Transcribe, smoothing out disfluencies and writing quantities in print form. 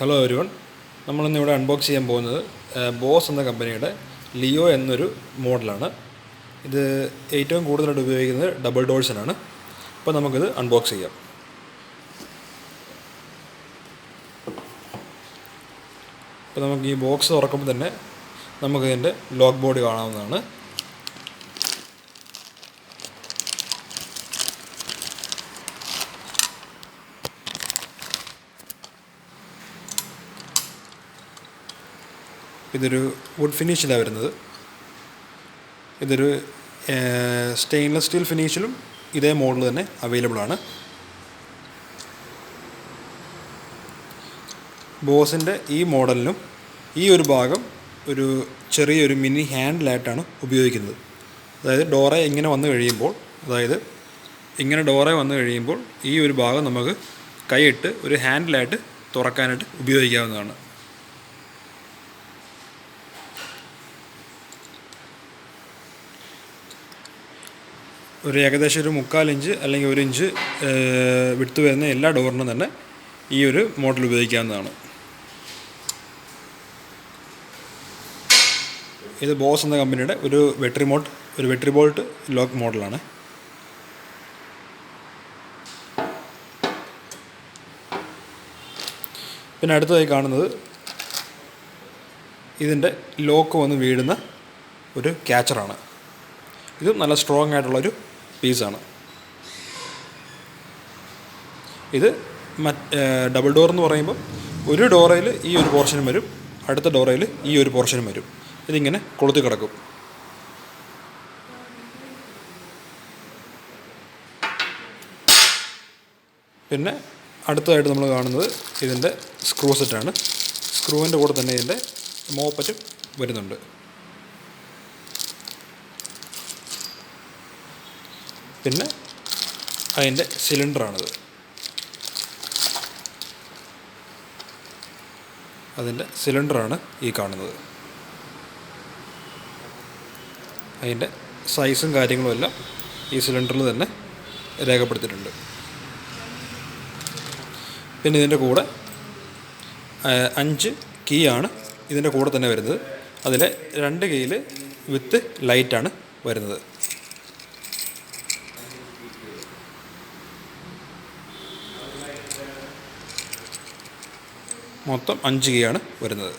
Hello everyone, നമ്മളിന്നിവിടെ unbox ചെയ്യാൻ പോകുന്നത് boss എന്ന കമ്പനിയുടെ ലിയോ എന്നൊരു മോഡലാണ്. ഇത് ഏറ്റവും കൂടുതലായിട്ട് ഉപയോഗിക്കുന്നത് ഡബിൾ ഡോഴ്സിനാണ്. അപ്പോൾ നമുക്കിത് അൺബോക്സ് ചെയ്യാം. അപ്പോൾ നമുക്ക് ഈ ബോക്സ് തുറക്കുമ്പോൾ തന്നെ നമുക്കിതിൻ്റെ ലോക്ക് ബോർഡ് കാണാവുന്നതാണ്. ഇതൊരു വുഡ് ഫിനിഷിലാണ് വരുന്നത്. ഇതൊരു സ്റ്റെയിൻലെസ് സ്റ്റീൽ ഫിനിഷിലും ഇതേ മോഡൽ തന്നെ അവൈലബിൾ ആണ്. ബോസിൻ്റെ ഈ മോഡലിനും ഈ ഒരു ഭാഗം ഒരു ചെറിയൊരു മിനി ഹാൻഡിലായിട്ടാണ് ഉപയോഗിക്കുന്നത്. അതായത് ഡോറ ഇങ്ങനെ വന്നു കഴിയുമ്പോൾ ഈ ഒരു ഭാഗം നമുക്ക് കൈയിട്ട് ഒരു ഹാൻഡിലായിട്ട് തുറക്കാനായിട്ട് ഉപയോഗിക്കാവുന്നതാണ്. ഒരു ഏകദേശം ഒരു 3/4 ഇഞ്ച് അല്ലെങ്കിൽ 1 ഇഞ്ച് വിഡ്ത്ത് വരുന്ന എല്ലാ ഡോറിനും തന്നെ ഈ ഒരു മോഡൽ ഉപയോഗിക്കാവുന്നതാണ്. ഇത് ബോസ് എന്ന കമ്പനിയുടെ ഒരു വെട്രിബോൾട്ട് ലോക്ക് മോഡലാണ്. പിന്നെ അടുത്തതായി കാണുന്നത് ഇതിൻ്റെ ലോക്ക് വന്ന് വീഴുന്ന ഒരു ക്യാച്ചറാണ്. ഇത് നല്ല സ്ട്രോങ് ആയിട്ടുള്ളൊരു പീസാണ്. ഇത് ഡബിൾ ഡോർ എന്ന് പറയുമ്പോൾ ഒരു ഡോറയിൽ ഈ ഒരു പോർഷനും വരും, അടുത്ത ഡോറയിൽ ഈ ഒരു പോർഷനും വരും. ഇതിങ്ങനെ കൊളുത്തി കിടക്കും. പിന്നെ അടുത്തതായിട്ട് നമ്മൾ കാണുന്നത് ഇതിൻ്റെ സ്ക്രൂ സെറ്റാണ്. സ്ക്രൂവിൻ്റെ കൂടെ തന്നെ ഇതിൻ്റെ മോപ്പറ്റും വരുന്നുണ്ട്. പിന്നെ അതിൻ്റെ സിലിണ്ടറാണിത്. അതിൻ്റെ സിലിണ്ടറാണ് ഈ കാണുന്നത്. അതിൻ്റെ സൈസും കാര്യങ്ങളും എല്ലാം ഈ സിലിണ്ടറിൽ തന്നെ രേഖപ്പെടുത്തിയിട്ടുണ്ട്. പിന്നെ ഇതിൻ്റെ കൂടെ 5 കീ ആണ് ഇതിൻ്റെ കൂടെ തന്നെ വരുന്നത്. അതിലെ 2 കീയിൽ വിത്ത് ലൈറ്റാണ് വരുന്നത്. മൊത്തം 5 കീ ആണ് വരുന്നത്.